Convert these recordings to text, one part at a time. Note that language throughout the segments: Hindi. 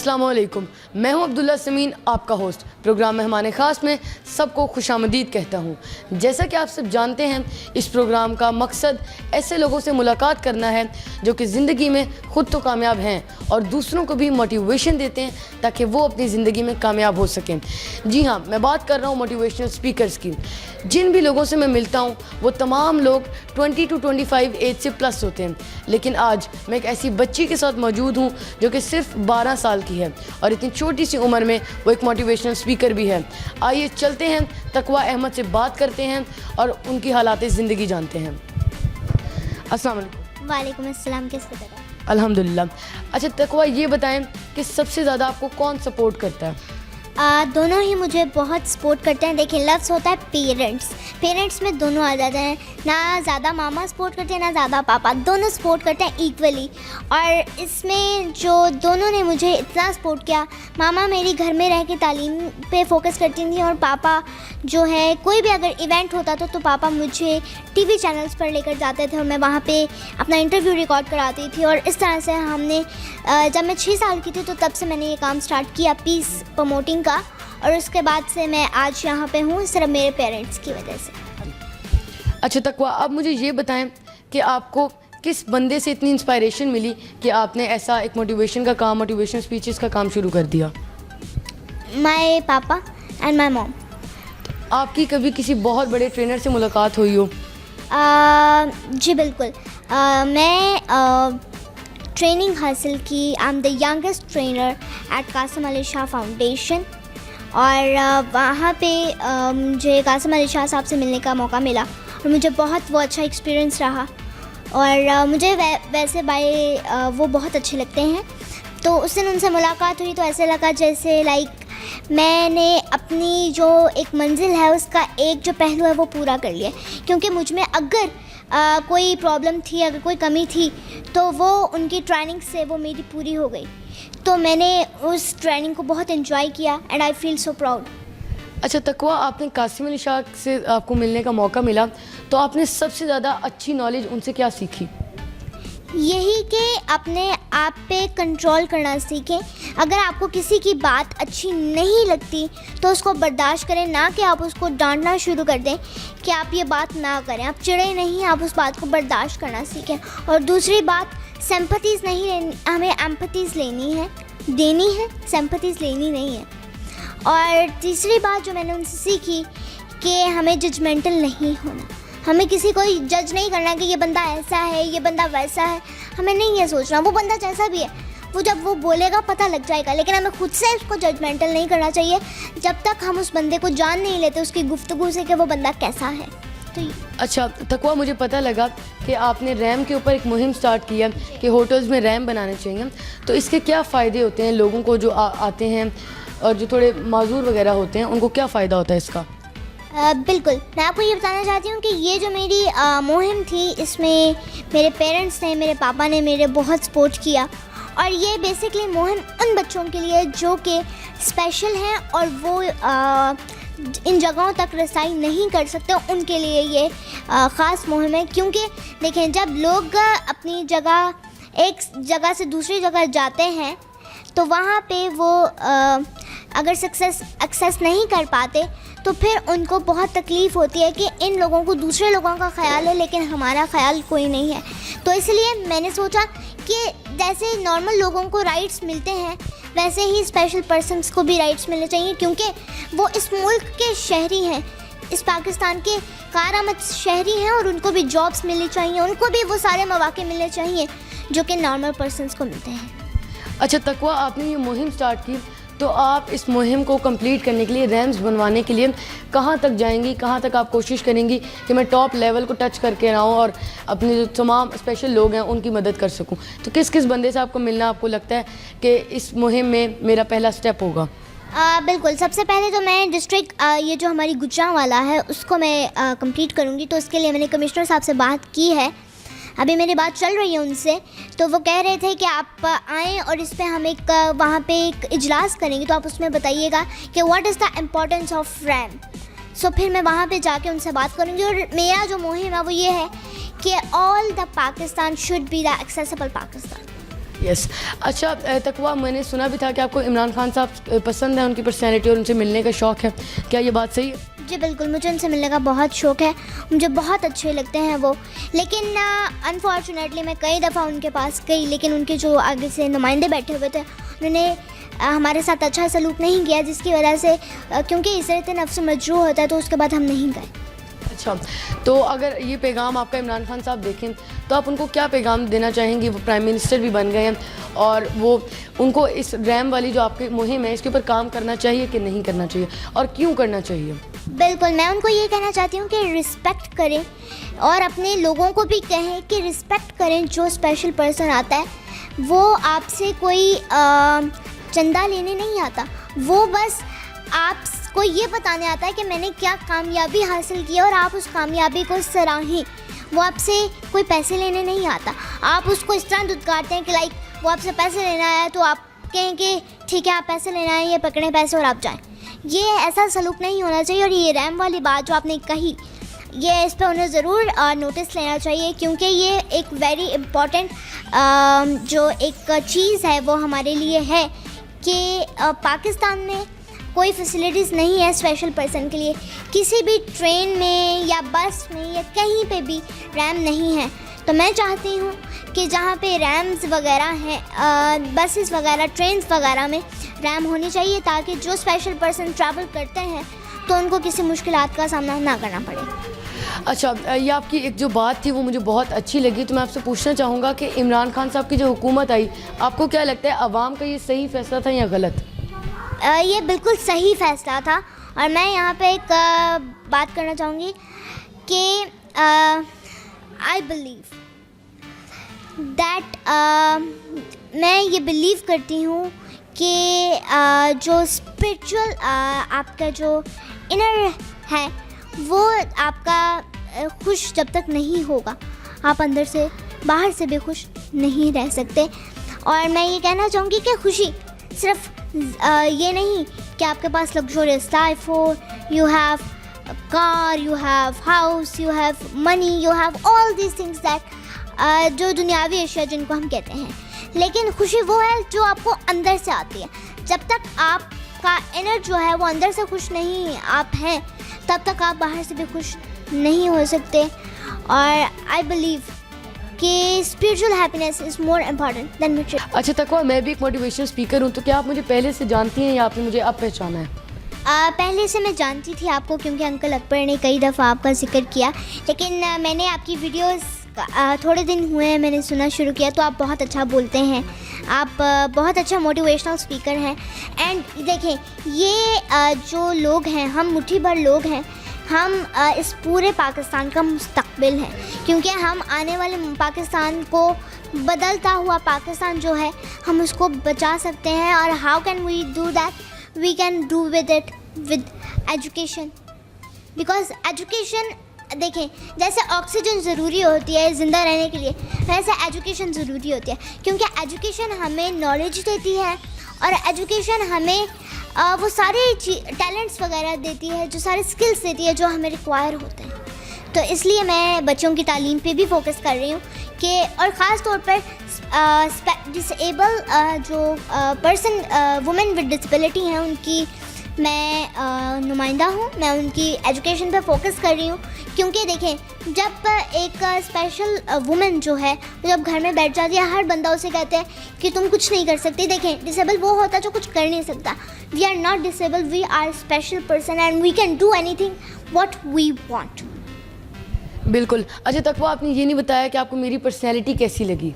अस्सलाम वालेकुम, मैं हूं अब्दुल्ला समीन, आपका होस्ट। प्रोग्राम मेहमान ख़ास में सबको खुशामदीद कहता हूं। जैसा कि आप सब जानते हैं, इस प्रोग्राम का मकसद ऐसे लोगों से मुलाकात करना है जो कि ज़िंदगी में ख़ुद तो कामयाब हैं और दूसरों को भी मोटिवेशन देते हैं ताकि वो अपनी ज़िंदगी में कामयाब हो सकें। जी हाँ, मैं बात कर रहा हूँ मोटिवेशनल स्पीकर्स की। जिन भी लोगों से मैं मिलता हूँ वो तमाम लोग 20 to 25 एज से प्लस होते हैं, लेकिन आज मैं एक ऐसी बच्ची के साथ मौजूद हूँ जो कि सिर्फ 12 साल की है और इतनी छोटी सी उम्र में वो एक मोटिवेशनल स्पीकर भी है। आइए चलते हैं, तकवा अहमद से बात करते हैं और उनकी हालात ज़िंदगी जानते हैं। अस्सलाम वालेकुम। वालेकुम अस्सलाम। कैसे बताएं? अल्हम्दुलिल्लाह। अच्छा तकवा, ये बताएं कि सबसे ज़्यादा आपको कौन सपोर्ट करता है? दोनों ही मुझे बहुत सपोर्ट करते हैं। देखिए, लफ्ज़ होता है पेरेंट्स में दोनों आ जाते हैं। ना ज़्यादा मामा सपोर्ट करते हैं ना ज़्यादा पापा, दोनों सपोर्ट करते हैं इक्वली। और इसमें जो दोनों ने मुझे इतना सपोर्ट किया, मामा मेरी घर में रह के तालीम पे फोकस करती थी और पापा जो है कोई भी अगर इवेंट होता था तो पापा मुझे टीवी चैनल्स पर लेकर जाते थे और मैं वहाँ पे अपना इंटरव्यू रिकॉर्ड कराती थी। और इस तरह से हमने जब मैं 6 साल की थी तो तब से मैंने ये काम स्टार्ट किया पीस प्रमोटिंग का, और उसके बाद से मैं आज यहाँ पे हूँ सिर्फ मेरे पेरेंट्स की वजह से। अच्छा तकवा, अब मुझे ये बताएं कि आपको किस बंदे से इतनी इंस्पायरेशन मिली कि आपने ऐसा एक मोटिवेशन स्पीचेस का काम शुरू कर दिया? माय पापा एंड माय मॉम। आपकी कभी किसी बहुत बड़े ट्रेनर से मुलाकात हुई हो? जी बिल्कुल। मैं ट्रेनिंग हासिल की। I am the youngest trainer at Qasim Ali Shah foundation, और वहाँ पे मुझे कासिम अली शाह साहब से मिलने का मौका मिला और मुझे बहुत वो अच्छा एक्सपीरियंस रहा। और मुझे वैसे वो बहुत अच्छे लगते हैं। तो उस दिन उनसे मुलाकात हुई तो ऐसे लगा जैसे मैंने अपनी जो एक मंजिल है उसका एक जो पहलू है वो पूरा कर लिया। क्योंकि मुझ में अगर कोई प्रॉब्लम थी, अगर कोई कमी थी, तो वो उनकी ट्रेनिंग से वो मेरी पूरी हो गई। तो मैंने उस ट्रेनिंग को बहुत एंजॉय किया and I feel so proud. अच्छा तकवा, आपने कासिम अली शाह से आपको मिलने का मौका मिला तो आपने सबसे ज़्यादा अच्छी नॉलेज उनसे क्या सीखी? यही कि अपने आप पे कंट्रोल करना सीखें। अगर आपको किसी की बात अच्छी नहीं लगती तो उसको बर्दाश्त करें, ना कि आप उसको डांटना शुरू कर दें कि आप ये बात ना करें। आप चिढ़े नहीं, आप उस बात को बर्दाश्त करना सीखें। और दूसरी बात, सिंपैथीज़ नहीं लेनी, हमें एम्पैथीज़ देनी है, सिंपैथीज़ लेनी नहीं है। और तीसरी बात जो मैंने उनसे सीखी कि हमें जजमेंटल नहीं होना। हमें किसी को जज नहीं करना कि ये बंदा ऐसा है, ये बंदा वैसा है। हमें नहीं ये सोचना, वो बंदा जैसा भी है वो जब वो बोलेगा पता लग जाएगा, लेकिन हमें खुद से उसको जजमेंटल नहीं करना चाहिए जब तक हम उस बंदे को जान नहीं लेते उसकी गुफ्तगू से कि वो बंदा कैसा है। तो अच्छा तकवा, मुझे पता लगा कि आपने रैम के ऊपर एक मुहिम स्टार्ट किया कि होटल्स में रैम बनाने चाहिए। तो इसके क्या फ़ायदे होते हैं लोगों को जो आते हैं और जो थोड़े माजूर वगैरह होते हैं, उनको क्या फ़ायदा होता है इसका? बिल्कुल, मैं आपको ये बताना चाहती हूँ कि ये जो मेरी मुहिम थी, इसमें मेरे पेरेंट्स ने, मेरे पापा ने मेरे बहुत सपोर्ट किया। और ये बेसिकली मुहिम उन बच्चों के लिए जो कि स्पेशल हैं और वो इन जगहों तक रसाई नहीं कर सकते, उनके लिए ये ख़ास मुहिम है। क्योंकि देखें, जब लोग अपनी जगह एक जगह से दूसरी जगह जाते हैं तो वहाँ पे वो अगर एक्सेस नहीं कर पाते तो फिर उनको बहुत तकलीफ़ होती है कि इन लोगों को दूसरे लोगों का ख्याल है लेकिन हमारा ख्याल कोई नहीं है। तो इसलिए मैंने सोचा कि जैसे नॉर्मल लोगों को राइट्स मिलते हैं वैसे ही स्पेशल पर्सन्स को भी राइट्स मिलने चाहिए, क्योंकि वो इस मुल्क के शहरी हैं, इस पाकिस्तान के कारामद शहरी हैं, और उनको भी जॉब्स मिलनी चाहिए, उनको भी वो सारे मौके मिलने चाहिए जो कि नॉर्मल पर्सन्स को मिलते हैं। अच्छा तकवा, आपने ये मुहिम स्टार्ट की तो आप इस मुहिम को कंप्लीट करने के लिए, रैम्स बनवाने के लिए कहाँ तक जाएंगी, कहाँ तक आप कोशिश करेंगी कि मैं टॉप लेवल को टच करके आऊँ और अपने जो तमाम स्पेशल लोग हैं उनकी मदद कर सकूँ? तो किस किस बंदे से आपको मिलना आपको लगता है कि इस मुहिम में मेरा पहला स्टेप होगा? बिल्कुल, सबसे पहले तो मैं डिस्ट्रिक्ट ये जो हमारी गुजरांवाला है उसको मैं कंप्लीट करूँगी। तो इसके लिए मैंने कमिश्नर साहब से बात की है, अभी मेरी बात चल रही है उनसे। तो वो कह रहे थे कि आप आएँ और इस पर हम एक वहाँ पे एक इजलास करेंगे, तो आप उसमें बताइएगा कि what is the importance of RAM. So फिर मैं वहाँ पे जाके उनसे बात करूँगी। और मेरा जो मुहिम है वो ये है कि all the Pakistan should be the accessible Pakistan. Yes. अच्छा तकवा, मैंने सुना भी था कि आपको इमरान खान साहब पसंद है, उनकी पर्सनैलिटी और उनसे मिलने का शौक़ है, क्या ये बात सही है? जी बिल्कुल, मुझे उनसे मिलने का बहुत शौक़ है, मुझे बहुत अच्छे लगते हैं वो। लेकिन अनफॉर्चुनेटली मैं कई दफ़ा उनके पास गई, लेकिन उनके जो आगे से नुमाइंदे बैठे हुए थे उन्होंने हमारे साथ अच्छा सलूक नहीं किया, जिसकी वजह से क्योंकि इज़्ज़त नफ्स मजरूह होता है तो उसके बाद हम नहीं गए। अच्छा, तो अगर ये पैगाम आपका इमरान खान साहब देखें तो आप उनको क्या पैगाम देना चाहेंगी? वो प्राइम मिनिस्टर भी बन गए हैं और वो उनको इस रैम वाली जो आपकी मुहिम है इसके ऊपर काम करना चाहिए कि नहीं करना चाहिए, और क्यों करना चाहिए? बिल्कुल, मैं उनको ये कहना चाहती हूँ कि रिस्पेक्ट करें और अपने लोगों को भी कहें कि रिस्पेक्ट करें। जो स्पेशल पर्सन आता है वो आपसे कोई चंदा लेने नहीं आता, वो बस आपको ये बताने आता है कि मैंने क्या कामयाबी हासिल की और आप उस कामयाबी को सराहें। वो आपसे कोई पैसे लेने नहीं आता, आप उसको इस तरह दुत्कारते हैं कि लाइक वो आपसे पैसे लेना आया तो आप कहें कि ठीक है आप पैसे लेना है, ये पकड़ें पैसे और आप जाएं। ये ऐसा सलूक नहीं होना चाहिए। और ये रैम वाली बात जो आपने कही, ये इस पर उन्हें ज़रूर नोटिस लेना चाहिए, क्योंकि ये एक वेरी इम्पॉर्टेंट जो एक चीज़ है वो हमारे लिए है कि पाकिस्तान में कोई फैसिलिटीज़ नहीं है स्पेशल पर्सन के लिए। किसी भी ट्रेन में या बस में या कहीं पे भी रैम नहीं है। तो मैं चाहती हूँ कि जहाँ पे रैम्स वगैरह हैं, बसेस वगैरह, ट्रेन्स वगैरह में रैम होनी चाहिए, ताकि जो स्पेशल पर्सन ट्रैवल करते हैं तो उनको किसी मुश्किलात का सामना ना करना पड़े। अच्छा, ये आपकी एक जो बात थी वो मुझे बहुत अच्छी लगी, तो मैं आपसे पूछना चाहूँगा कि इमरान खान साहब की जो हुकूमत आई, आपको क्या लगता है आवाम का ये सही फैसला था या गलत? ये बिल्कुल सही फ़ैसला था। और मैं यहाँ पे एक बात करना चाहूँगी कि आई बिलीव दैट मैं ये बिलीव करती हूँ कि जो स्पिरिचुअल आपका जो इनर है वो आपका खुश जब तक नहीं होगा, आप अंदर से बाहर से भी खुश नहीं रह सकते। और मैं ये कहना चाहूँगी कि खुशी सिर्फ ये नहीं कि आपके पास लग्जरियस लाइफ हो, you have car, you have house, you have money, you have all these things that जो दुनियावी अशिया जिनको हम कहते हैं। लेकिन खुशी वो है जो आपको अंदर से आती है। जब तक आपका इनर जो है वो अंदर से खुश नहीं आप हैं, तब तक आप बाहर से भी खुश नहीं हो सकते। और आई बिलीव कि spiritual happiness is more important than material. अच्छा तकवा, मैं भी एक मोटिवेशनल स्पीकर हूँ, तो क्या आप मुझे पहले से जानती हैं या आपने मुझे अब पहचाना है? पहले से मैं जानती थी आपको, क्योंकि अंकल अकबर ने कई दफ़ा आपका जिक्र किया, लेकिन मैंने आपकी वीडियोस थोड़े दिन हुए हैं मैंने सुना शुरू किया, तो आप बहुत अच्छा बोलते हैं, आप बहुत अच्छा मोटिवेशनल स्पीकर हैं। एंड देखें, ये जो लोग हैं, हम मुट्ठी भर लोग हैं, हम इस पूरे पाकिस्तान का मुस्तकबिल है, क्योंकि हम आने वाले पाकिस्तान को, बदलता हुआ पाकिस्तान जो है, हम उसको बचा सकते हैं। और how can we do that? We can do with it with education, because education, देखें, जैसे ऑक्सीजन ज़रूरी होती है ज़िंदा रहने के लिए, वैसे एजुकेशन ज़रूरी होती है, क्योंकि एजुकेशन हमें नॉलेज देती है और एजुकेशन हमें वो सारे टैलेंट्स वगैरह देती है, जो सारे स्किल्स देती है जो हमें रिक्वायर होते हैं। तो इसलिए मैं बच्चों की तालीम पे भी फोकस कर रही हूँ कि, और ख़ास तौर पर डिसेबल जो पर्सन, वुमेन विद डिसेबिलिटी हैं, उनकी मैं नुमाइंदा हूँ। मैं उनकी एजुकेशन पे फोकस कर रही हूँ, क्योंकि देखें, जब एक स्पेशल वुमेन जो है जब घर में बैठ जाती है, हर बंदा उसे कहते हैं कि तुम कुछ नहीं कर सकती। देखें, डिसेबल वो होता है जो कुछ कर नहीं सकता। We are not disable, we are special person and we can do anything what we want. बिल्कुल। अच्छा तकवा, आपने ये नहीं बताया कि आपको मेरी पर्सनैलिटी कैसी लगी?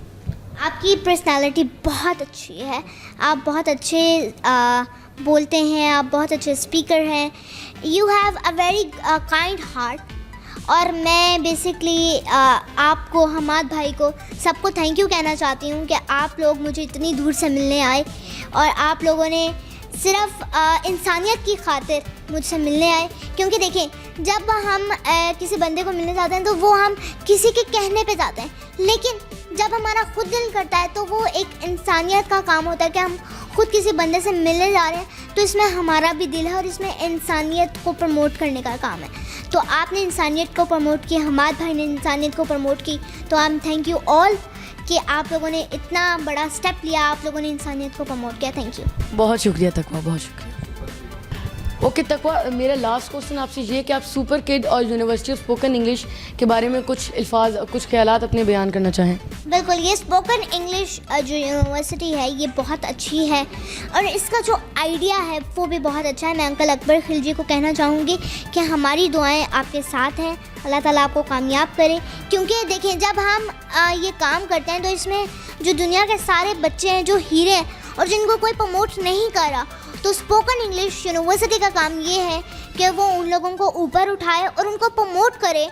आपकी पर्सनैलिटी बहुत अच्छी है, आप बहुत अच्छे बोलते हैं, आप बहुत अच्छे स्पीकर हैं, you have a very kind heart. और मैं बेसिकली आपको, हमाद भाई को, सबको थैंक यू कहना चाहती हूँ कि आप लोग मुझे इतनी दूर से मिलने आए और आप लोगों ने सिर्फ इंसानियत की खातिर मुझसे मिलने आए। क्योंकि देखें, जब हम किसी बंदे को मिलने जाते हैं तो वो हम किसी के कहने पे जाते हैं, लेकिन जब हमारा खुद दिल करता है तो वो एक इंसानियत का काम होता है कि हम खुद किसी बंदे से मिलने जा रहे हैं, तो इसमें हमारा भी दिल है और इसमें इंसानियत को प्रमोट करने का काम है। तो आपने इंसानियत को प्रमोट की, हमारे भाई ने इंसानियत को प्रमोट की, तो I am thank you all कि आप लोगों ने इतना बड़ा स्टेप लिया, आप लोगों ने इंसानियत को प्रमोट किया। Thank you. बहुत शुक्रिया तकवा, बहुत शुक्रिया। ओके तकवा, मेरा लास्ट क्वेश्चन आपसे ये है कि आप सुपर किड और यूनिवर्सिटी ऑफ स्पोकन इंग्लिश के बारे में कुछ अल्फाज, कुछ ख्यालात अपने बयान करना चाहें। बिल्कुल, ये स्पोकन इंग्लिश जो यूनिवर्सिटी है ये बहुत अच्छी है और इसका जो आइडिया है वो भी बहुत अच्छा है। मैं अंकल अकबर खिलजी को कहना चाहूँगी कि हमारी दुआएं आपके साथ हैं, अल्लाह ताला आपको कामयाब करे। क्योंकि देखें, जब हम ये काम करते हैं तो इसमें जो दुनिया के सारे बच्चे हैं जो हीरे हैं और जिनको कोई प्रमोट नहीं कर रहा, तो स्पोकन इंग्लिश यूनिवर्सिटी का काम ये है कि वो उन लोगों को ऊपर उठाए और उनको प्रमोट करे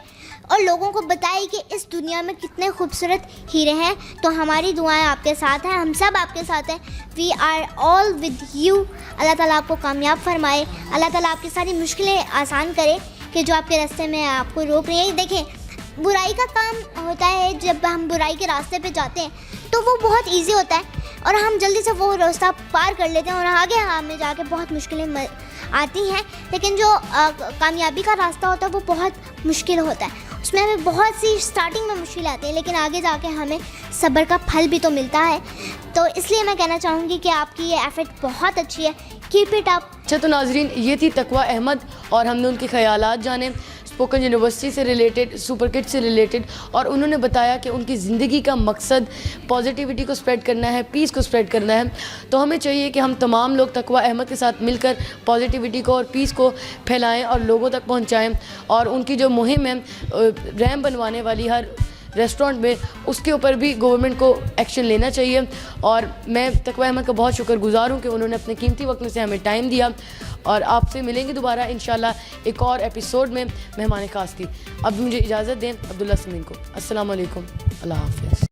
और लोगों को बताए कि इस दुनिया में कितने खूबसूरत हीरे हैं। तो हमारी दुआएं आपके साथ हैं, हम सब आपके साथ हैं। We are all with you. अल्लाह ताला आपको कामयाब फरमाए, अल्लाह ताला आपकी सारी मुश्किलें आसान करे कि जो आपके रास्ते में आपको रोक रही है। देखें, बुराई का काम होता है, जब हम बुराई के रास्ते पे जाते हैं तो वो बहुत इजी होता है और हम जल्दी से वो रास्ता पार कर लेते हैं और आगे हमें जाके बहुत मुश्किलें आती हैं। लेकिन जो कामयाबी का रास्ता होता है वो बहुत मुश्किल होता है, उसमें हमें बहुत सी स्टार्टिंग में मुश्किल आती है, लेकिन आगे जाके हमें सब्र का फल भी तो मिलता है। तो इसलिए मैं कहना चाहूँगी कि आपकी ये एफर्ट बहुत अच्छी है, कीप इट अप। अच्छा, तो नाजरीन, ये थी तकवा अहमद और हमने उनके ख्यालात जाने स्पोकन यूनिवर्सिटी से रिलेटेड, सुपर किड से रिलेटेड, और उन्होंने बताया कि उनकी ज़िंदगी का मकसद पॉजिटिविटी को स्प्रेड करना है, पीस को स्प्रेड करना है। तो हमें चाहिए कि हम तमाम लोग तकवा अहमद के साथ मिलकर पॉजिटिविटी को और पीस को फैलाएं और लोगों तक पहुंचाएं। और उनकी जो मुहिम है रैंप बनवाने वाली हर रेस्टोरेंट में, उसके ऊपर भी गवर्नमेंट को एक्शन लेना चाहिए। और मैं तकवा अहमद का बहुत शुक्रगुजार हूँ कि उन्होंने अपने कीमती वक्त में से हमें टाइम दिया। और आपसे मिलेंगे दोबारा इंशाल्लाह एक और एपिसोड में मेहमान खास की। अब मुझे इजाज़त दें अब्दुल्ला समीन को। अस्सलाम वालेकुम, अल्लाह हाफ़िज़।